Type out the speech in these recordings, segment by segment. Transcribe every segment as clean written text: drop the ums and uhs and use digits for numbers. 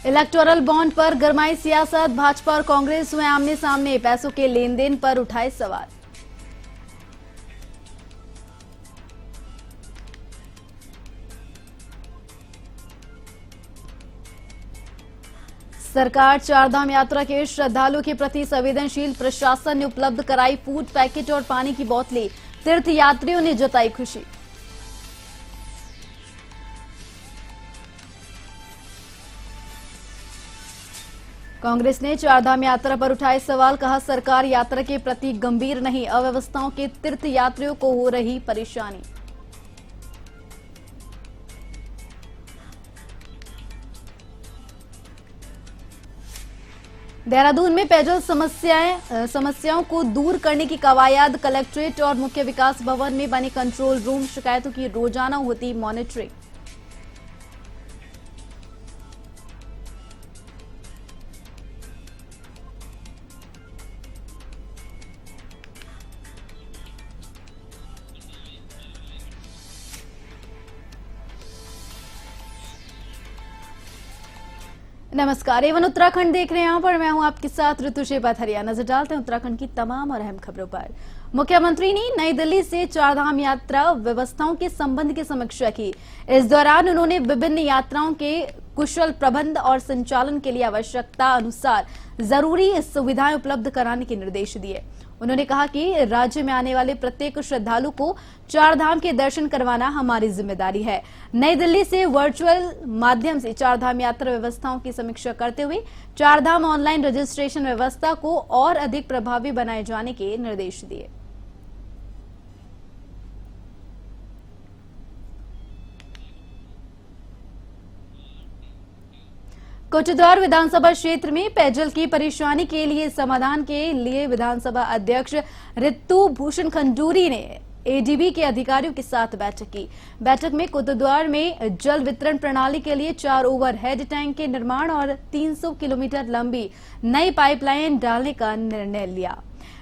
Electoral bond पर गरमाई सियासत, भाजपा और कांग्रेस हुए आमने सामने, पैसों के लेन देन पर उठाए सवाल। सरकार चारधाम यात्रा के श्रद्धालुओं के प्रति संवेदनशील, प्रशासन ने उपलब्ध कराई फूड पैकेट और पानी की बोतलें, तीर्थ यात्रियों ने जताई खुशी। कांग्रेस ने चारधाम यात्रा पर उठाए सवाल, कहा सरकार यात्रा के प्रति गंभीर नहीं, अव्यवस्थाओं के तीर्थ यात्रियों को हो रही परेशानी। देहरादून में पेयजल समस्याओं को दूर करने की कवायद, कलेक्ट्रेट और मुख्य विकास भवन में बने कंट्रोल रूम, शिकायतों की रोजाना होती मॉनिटरिंग। नमस्कार, एवन उत्तराखंड देख रहे हैं यहाँ पर मैं हूं आपके साथ ऋतु शेपाथरिया। नजर डालते हैं उत्तराखंड की तमाम और अहम खबरों पर। मुख्यमंत्री ने नई दिल्ली से चारधाम यात्रा व्यवस्थाओं के संबंध की समीक्षा की। इस दौरान उन्होंने विभिन्न यात्राओं के कुशल प्रबंध और संचालन के लिए आवश्यकता अनुसार जरूरी सुविधाएं उपलब्ध कराने के निर्देश दिए। उन्होंने कहा कि राज्य में आने वाले प्रत्येक श्रद्धालु को चारधाम के दर्शन करवाना हमारी जिम्मेदारी है। नई दिल्ली से वर्चुअल माध्यम से चारधाम यात्रा व्यवस्थाओं की समीक्षा करते हुए चारधाम ऑनलाइन रजिस्ट्रेशन व्यवस्था को और अधिक प्रभावी बनाए जाने के निर्देश दिए। कोटद्वार विधानसभा क्षेत्र में पेयजल की परेशानी के लिए समाधान के लिए विधानसभा अध्यक्ष ऋतु भूषण खंडूरी ने एडीबी के अधिकारियों के साथ बैठक की। बैठक में कोटद्वार में जल वितरण प्रणाली के लिए 4 ओवरहेड टैंक के निर्माण और 300 किलोमीटर लंबी नई पाइपलाइन डालने का निर्णय लिया।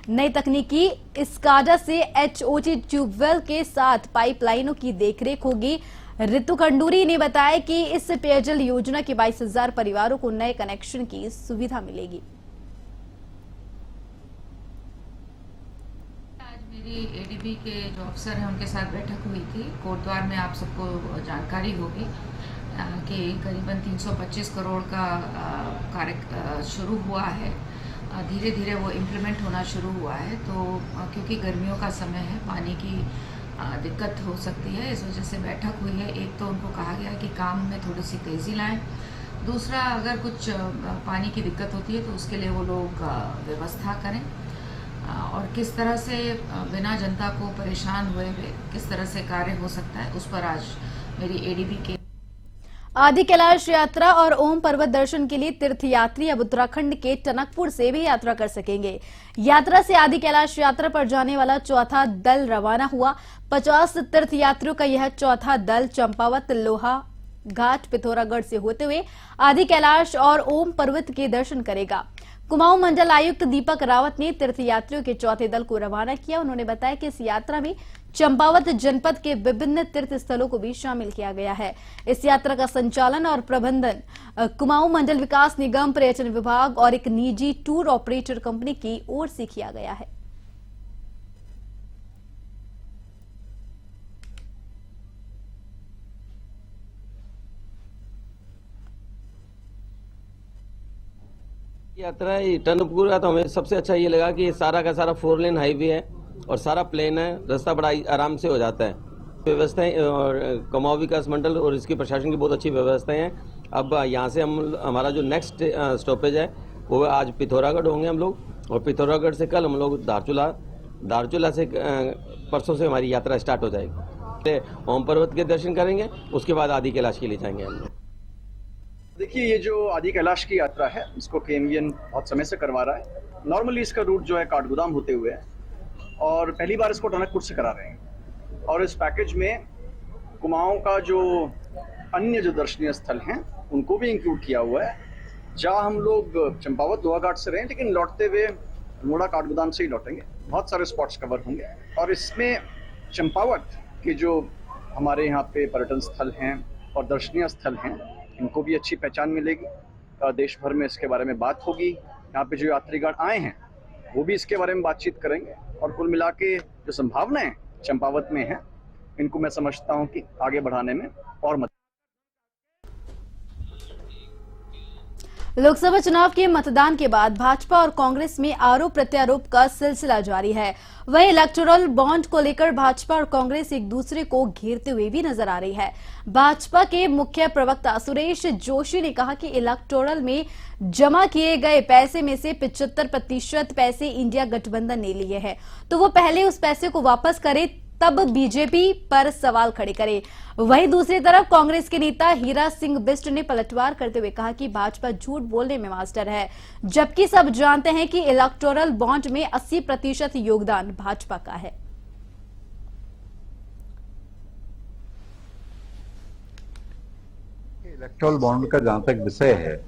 नई तकनीकी स्काडा से एचओटी ट्यूबवेल के साथ पाइपलाइनों की देखरेख होगी। ऋतु खंडूरी ने बताया कि इस पेयजल योजना के 22,000 परिवारों को नए कनेक्शन की सुविधा मिलेगी। आज मेरी एडीबी के जो अफसर हैं उनके साथ बैठक हुई थी। कोटद्वार में आप सबको जानकारी होगी कि करीबन 325 करोड़ का कार्य शुरू हुआ है। धीरे धीरे वो इम्प्लीमेंट होना शुरू हुआ है। तो क्योंकि गर्मियों का समय है, पानी की दिक्कत हो सकती है, इस वजह से बैठक हुई है। एक तो उनको कहा गया कि काम में थोड़ी सी तेज़ी लाएं। दूसरा, अगर कुछ पानी की दिक्कत होती है तो उसके लिए वो लोग व्यवस्था करें और किस तरह से बिना जनता को परेशान हुए किस तरह से कार्य हो सकता है, उस पर आज मेरी एडीबी के आदि कैलाश यात्रा और ओम पर्वत दर्शन के लिए तीर्थ यात्री अब उत्तराखंड के टनकपुर से भी यात्रा कर सकेंगे। यात्रा से आदि कैलाश यात्रा पर जाने वाला चौथा दल रवाना हुआ। 50 तीर्थ यात्रियों का यह चौथा दल चंपावत, लोहा घाट, पिथौरागढ़ से होते हुए आदि कैलाश और ओम पर्वत के दर्शन करेगा। कुमाऊं मंडल आयुक्त दीपक रावत ने तीर्थ यात्रियों के चौथे दल को रवाना किया। उन्होंने बताया कि इस यात्रा में चंपावत जनपद के विभिन्न तीर्थ स्थलों को भी शामिल किया गया है। इस यात्रा का संचालन और प्रबंधन कुमाऊं मंडल विकास निगम, पर्यटन विभाग और एक निजी टूर ऑपरेटर कंपनी की ओर से किया गया है। यात्रा टनकपुर का तो हमें सबसे अच्छा ये लगा कि ये सारा का सारा 4 लेन हाईवे है और सारा प्लेन है, रास्ता बड़ा आराम से हो जाता है। व्यवस्थाएं और कुमाऊं विकास मंडल और इसकी प्रशासन की बहुत अच्छी व्यवस्थाएं हैं। अब यहाँ से हमारा जो नेक्स्ट स्टॉपेज है वो आज पिथौरागढ़ होंगे हम लोग, और पिथौरागढ़ से कल हम लोग धारचूला से परसों से हमारी यात्रा स्टार्ट हो जाएगी। ओम पर्वत के दर्शन करेंगे, उसके बाद आदि कैलाश के लिए जाएंगे हम लोग। देखिए, ये जो आदि कैलाश की यात्रा है इसको केएमवीएन बहुत समय से करवा रहा है। नॉर्मली इसका रूट जो है काठगोदाम होते हुए है और पहली बार इसको टनकपुर से करा रहे हैं। और इस पैकेज में कुमाऊं का जो अन्य जो दर्शनीय स्थल हैं उनको भी इंक्लूड किया हुआ है। जहाँ हम लोग चंपावत लोहा घाट से रहे, लेकिन लौटते हुए अल्मोड़ा काठगोदाम से ही लौटेंगे। बहुत सारे स्पॉट्स कवर होंगे और इसमें चंपावत के जो हमारे यहाँ पे पर्यटन स्थल हैं और दर्शनीय स्थल हैं, इनको भी अच्छी पहचान मिलेगी। देश भर में इसके बारे में बात होगी। यहाँ पे जो यात्रीगण आए हैं वो भी इसके बारे में बातचीत करेंगे और कुल मिला के जो संभावनाएं चंपावत में हैं इनको मैं समझता हूं कि आगे बढ़ाने में और मदद। लोकसभा चुनाव के मतदान के बाद भाजपा और कांग्रेस में आरोप प्रत्यारोप का सिलसिला जारी है। वहीं इलेक्टोरल बॉन्ड को लेकर भाजपा और कांग्रेस एक दूसरे को घेरते हुए भी नजर आ रही है। भाजपा के मुख्य प्रवक्ता सुरेश जोशी ने कहा कि इलेक्टोरल में जमा किए गए पैसे में से 75% पैसे इंडिया गठबंधन ने लिए हैं, तो वो पहले उस पैसे को वापस करे तब बीजेपी पर सवाल खड़े करे। वहीं दूसरी तरफ कांग्रेस के नेता हीरा सिंह बिष्ट ने पलटवार करते हुए कहा कि भाजपा झूठ बोलने में मास्टर है, जबकि सब जानते हैं कि इलेक्टोरल बॉन्ड में 80% योगदान भाजपा का है। इलेक्टोरल बॉन्ड का जहां तक विषय है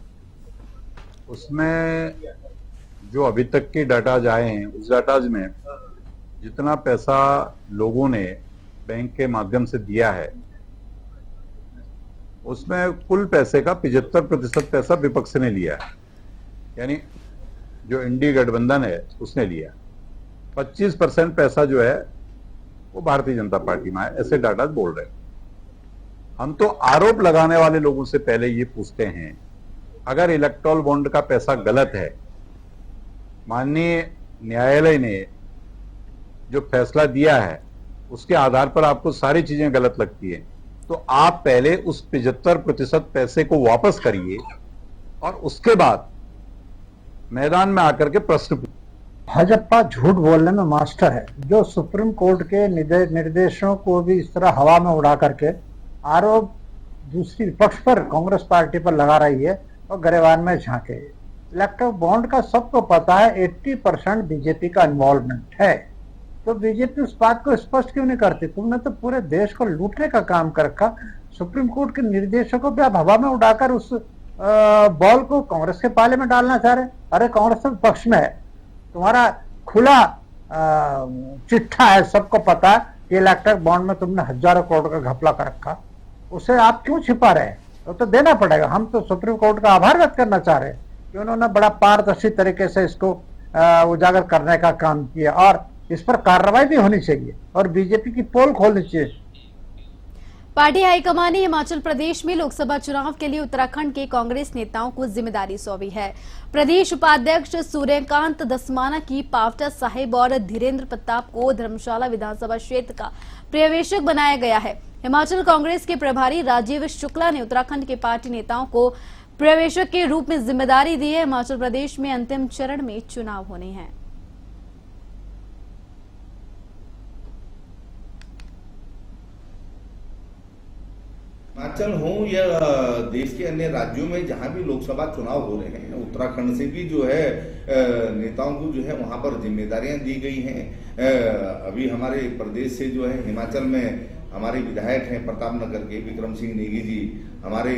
उसमें जो अभी तक के डाटाज आए हैं उस डाटाज में जितना पैसा लोगों ने बैंक के माध्यम से दिया है उसमें कुल पैसे का 75% पैसा विपक्ष ने लिया है, यानी जो इंडी गठबंधन है उसने लिया। 25% पैसा जो है वो भारतीय जनता पार्टी में है, ऐसे डाटा बोल रहे हैं। हम तो आरोप लगाने वाले लोगों से पहले ये पूछते हैं, अगर इलेक्टोरल बॉन्ड का पैसा गलत है, माननीय न्यायालय ने जो फैसला दिया है उसके आधार पर आपको सारी चीजें गलत लगती है, तो आप पहले उस 75% पैसे को वापस करिए और उसके बाद मैदान में आकर के प्रश्न पूछिए। भाजपा झूठ बोलने में मास्टर है। जो सुप्रीम कोर्ट के निर्देशों को भी इस तरह हवा में उड़ा करके आरोप दूसरी विपक्ष पर, कांग्रेस पार्टी पर लगा रही है और गरेबान में झांके। इलेक्टोरल बॉन्ड का सबको पता है 80% बीजेपी का इन्वॉल्वमेंट है, तो बीजेपी उस बात को स्पष्ट क्यों नहीं करती? तुमने तो पूरे देश को लूटने का काम कर रखा। सुप्रीम कोर्ट के निर्देशों को भी आप हवा में उड़ाकर उस बॉल को कांग्रेस के पाले में डालना चाह रहे। अरे कांग्रेस तो पक्ष में है, तुम्हारा खुला चिट्ठा है, सबको पता है कि इलेक्टोरल बॉन्ड में तुमने हजारों करोड़ का घपला कर रखा, उसे आप क्यों छिपा रहे? तो देना पड़ेगा। हम तो सुप्रीम कोर्ट का आभार व्यक्त करना चाह रहे हैं कि उन्होंने बड़ा पारदर्शी तरीके से इसको उजागर करने का काम किया और इस पर कार्रवाई भी होनी चाहिए और बीजेपी की पोल खोलनी चाहिए। पार्टी हाईकमान ने हिमाचल प्रदेश में लोकसभा चुनाव के लिए उत्तराखंड के कांग्रेस नेताओं को जिम्मेदारी सौंपी है। प्रदेश उपाध्यक्ष सूर्यकांत धस्माना की पावटा साहिब और धीरेन्द्र प्रताप को धर्मशाला विधानसभा क्षेत्र का पर्यवेक्षक बनाया गया है। हिमाचल कांग्रेस के प्रभारी राजीव शुक्ला ने उत्तराखंड के पार्टी नेताओं को पर्यवेक्षक के रूप में जिम्मेदारी दी है। हिमाचल प्रदेश में अंतिम चरण में चुनाव होने हैं। हिमाचल हो या देश के अन्य राज्यों में जहां भी लोकसभा चुनाव हो रहे हैं, उत्तराखंड से भी जो है नेताओं को जो है वहां पर जिम्मेदारियां दी गई हैं। अभी हमारे प्रदेश से जो है हिमाचल में हमारे विधायक हैं प्रतापनगर के विक्रम सिंह नेगी जी, हमारे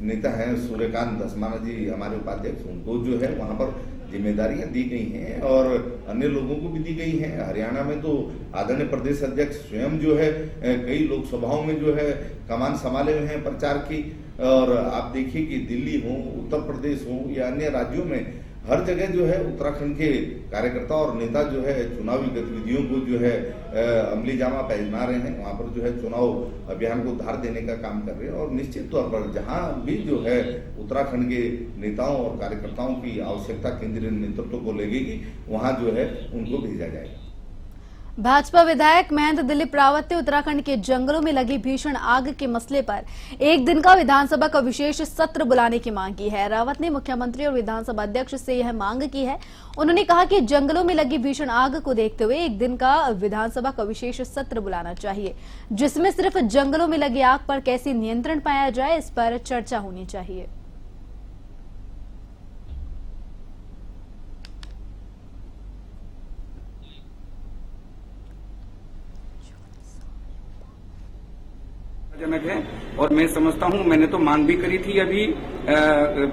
नेता हैं सूर्यकांत धस्माना जी, हमारे उपाध्यक्ष, उनको जो है वहां पर जिम्मेदारियां दी गई हैं और अन्य लोगों को भी दी गई हैं। हरियाणा में तो आदरणीय प्रदेश अध्यक्ष स्वयं जो है कई लोकसभाओं में जो है कमान संभाले हुए हैं प्रचार की। और आप देखिए कि दिल्ली हो, उत्तर प्रदेश हो या अन्य राज्यों में हर जगह जो है उत्तराखंड के कार्यकर्ता और नेता जो है चुनावी गतिविधियों को जो है अमली जामा पहना रहे हैं, वहां पर जो है चुनाव अभियान को धार देने का काम कर रहे हैं। और निश्चित तौर पर जहां भी जो है उत्तराखंड के नेताओं और कार्यकर्ताओं की आवश्यकता केंद्रीय नेतृत्व को लगेगी, वहां जो है उनको भेजा जाएगा। भाजपा विधायक महेंद्र दिलीप रावत ने उत्तराखंड के जंगलों में लगी भीषण आग के मसले पर एक दिन का विधानसभा का विशेष सत्र बुलाने की मांग की है। रावत ने मुख्यमंत्री और विधानसभा अध्यक्ष से यह मांग की है। उन्होंने कहा कि जंगलों में लगी भीषण आग को देखते हुए एक दिन का विधानसभा का विशेष सत्र बुलाना चाहिए, जिसमें सिर्फ जंगलों में लगी आग पर कैसे नियंत्रण पाया जाए, इस पर चर्चा होनी चाहिए। जनक है और मैं समझता हूं, मैंने तो मांग भी करी थी अभी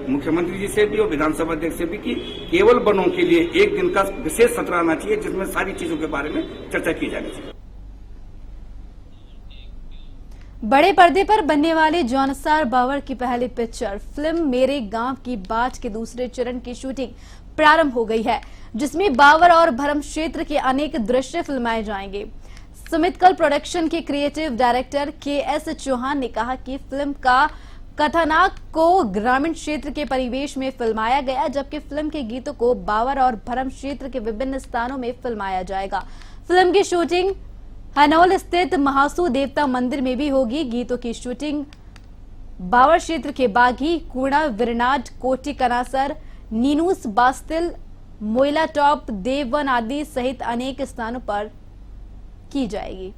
मुख्यमंत्री जी से भी और विधानसभा अध्यक्ष से भी कि केवल वनों के लिए एक दिन का विशेष सत्र आना चाहिए जिसमें सारी चीजों के बारे में चर्चा की जानी चाहिए। बड़े पर्दे पर बनने वाले जॉनसार बावर की पहली पिक्चर फिल्म मेरे गांव की बात के दूसरे चरण की शूटिंग प्रारंभ हो गई है, जिसमें बावर और भरम क्षेत्र के अनेक दृश्य फिल्माए जाएंगे। सुमितकल प्रोडक्शन के क्रिएटिव डायरेक्टर के.एस. चौहान ने कहा कि फिल्म का कथानक को ग्रामीण क्षेत्र के परिवेश में फिल्माया गया, जबकि फिल्म के गीतों को बावर और भरम क्षेत्र के विभिन्न स्थानों में फिल्माया जाएगा। फिल्म की शूटिंग हनौल स्थित महासू देवता मंदिर में भी होगी। गीतों की शूटिंग बावर क्षेत्र के बागी, कूड़ा, विरनाड, कोटी कनासर, नीनूस, बास्तिल, मोइला टॉप, देववन आदि सहित अनेक स्थानों पर की जाएगी।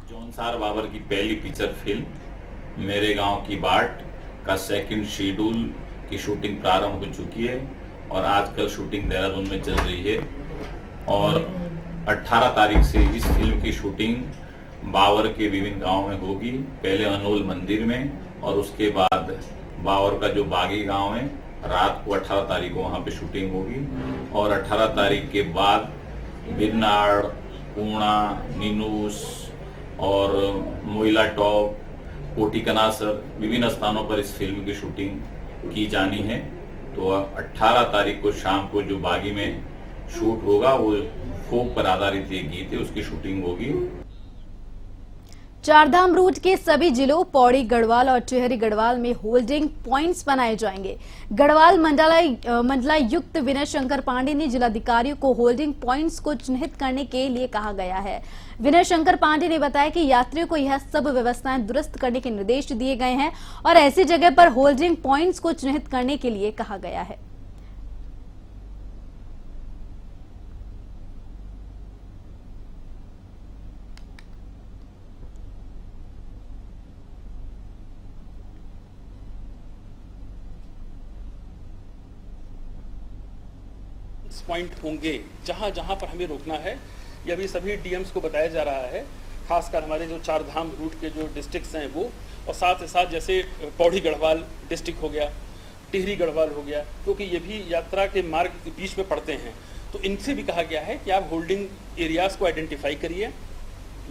जॉनसार बाबर की पहली फीचर फिल्म मेरे गांव की बाट का सेकंड शेड्यूल की शूटिंग प्रारंभ हो चुकी है और आजकल शूटिंग देहरादून में चल रही है और 18 तारीख से इस फिल्म की शूटिंग बावर के विभिन्न गांव में होगी। पहले अनोल मंदिर में और उसके बाद बावर का जो बागी गांव है, रात को 18 तारीख को वहां पे शूटिंग होगी और 18 तारीख के बाद बिरनाड़, पूर्णा, नीनूस और मोइला टॉप, कोटी कनासर विभिन्न स्थानों पर इस फिल्म की शूटिंग की जानी है। तो 18 तारीख को शाम को जो बागी में शूट होगा वो फोक पर आधारित एक गीत है, उसकी शूटिंग होगी। चारधाम रूट के सभी जिलों पौड़ी, गढ़वाल और टिहरी गढ़वाल में होल्डिंग पॉइंट्स बनाए जाएंगे। गढ़वाल मंडलायुक्त विनय शंकर पांडे ने जिलाधिकारियों को होल्डिंग पॉइंट्स को चिन्हित करने के लिए कहा गया है। विनय शंकर पांडे ने बताया कि यात्रियों को यह सब व्यवस्थाएं दुरुस्त करने के निर्देश दिए गए हैं और ऐसी जगह पर होल्डिंग पॉइंट्स को चिन्हित करने के लिए कहा गया है। पॉइंट होंगे जहां जहां पर हमें रोकना है, यह भी सभी डीएम्स को बताया जा रहा है। खासकर हमारे जो चारधाम रूट के जो डिस्ट्रिक्ट्स हैं वो, और साथ ही साथ जैसे पौड़ी गढ़वाल डिस्ट्रिक्ट हो गया, टिहरी गढ़वाल हो गया, क्योंकि ये भी यात्रा के मार्ग के बीच में पड़ते हैं। तो इनसे भी कहा गया है कि आप होल्डिंग एरियाज को आइडेंटिफाई करिए,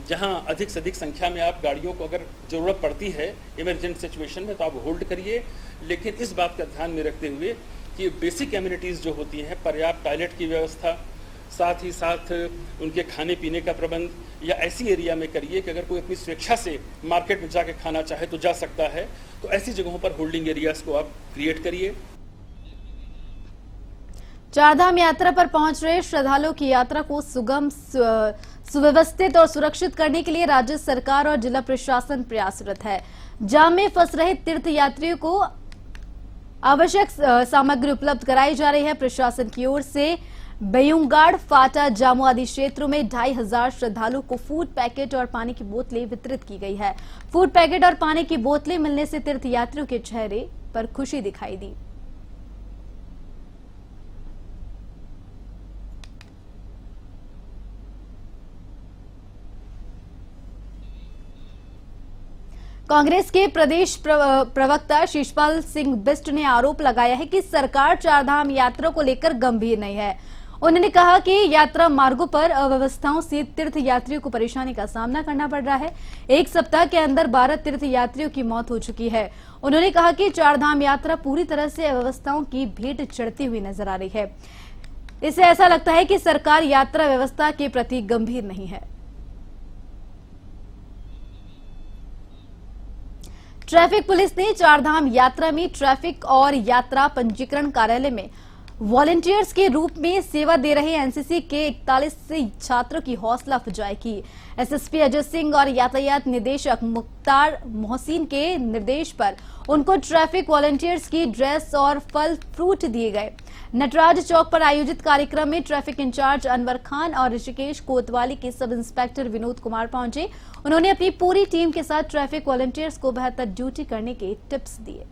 जहां अधिक से अधिक संख्या में आप गाड़ियों को अगर जरूरत पड़ती है इमरजेंट सिचुएशन में तो आप होल्ड करिए, लेकिन इस बात का ध्यान में रखते हुए कि बेसिक एमिनिटीज़ जो होती हैं, पर्याप्त टॉयलेट की व्यवस्था, साथ ही साथ उनके खाने पीने का प्रबंध या ऐसी एरिया में करिए कि अगर कोई अपनी स्वेच्छा से मार्केट में जाके खाना चाहे तो जा सकता है। तो ऐसी जगहों पर होल्डिंग एरियाज को आप क्रिएट करिए। चारधाम यात्रा पर पहुंच रहे श्रद्धालुओं की यात्रा को सुगम, सुव्यवस्थित और सुरक्षित करने के लिए राज्य सरकार और जिला प्रशासन प्रयासरत है। जाम में फंस रहे तीर्थ यात्रियों को आवश्यक सामग्री उपलब्ध कराई जा रही है। प्रशासन की ओर से बेयुंगाड़, फाटा, जामू आदि क्षेत्रों में 2500 श्रद्धालुओं को फूड पैकेट और पानी की बोतलें वितरित की गई है। फूड पैकेट और पानी की बोतलें मिलने से तीर्थ यात्रियों के चेहरे पर खुशी दिखाई दी। कांग्रेस के प्रदेश प्रवक्ता शिषपाल सिंह बिष्ट ने आरोप लगाया है कि सरकार चारधाम यात्रा को लेकर गंभीर नहीं है। उन्होंने कहा कि यात्रा मार्गों पर अव्यवस्थाओं से तीर्थ यात्रियों को परेशानी का सामना करना पड़ रहा है। एक सप्ताह के अंदर 12 तीर्थ यात्रियों की मौत हो चुकी है। उन्होंने कहा कि चारधाम यात्रा पूरी तरह से अव्यवस्थाओं की भेंट चढ़ती हुई नजर आ रही है। इससे ऐसा लगता है कि सरकार यात्रा व्यवस्था के प्रति गंभीर नहीं है। ट्रैफिक पुलिस ने चारधाम यात्रा में ट्रैफिक और यात्रा पंजीकरण कार्यालय में वॉलंटियर्स के रूप में सेवा दे रहे एनसीसी के 41 छात्रों की हौसला अफजाई की। एसएसपी अजय सिंह और यातायात निदेशक मुख्तार मोहसिन के निर्देश पर उनको ट्रैफिक वॉलंटियर्स की ड्रेस और फल फ्रूट दिए गए। नटराज चौक पर आयोजित कार्यक्रम में ट्रैफिक इंचार्ज अनवर खान और ऋषिकेश कोतवाली के सब इंस्पेक्टर विनोद कुमार पहुंचे। उन्होंने अपनी पूरी टीम के साथ ट्रैफिक वॉलंटियर्स को बेहतर ड्यूटी करने के टिप्स दिए।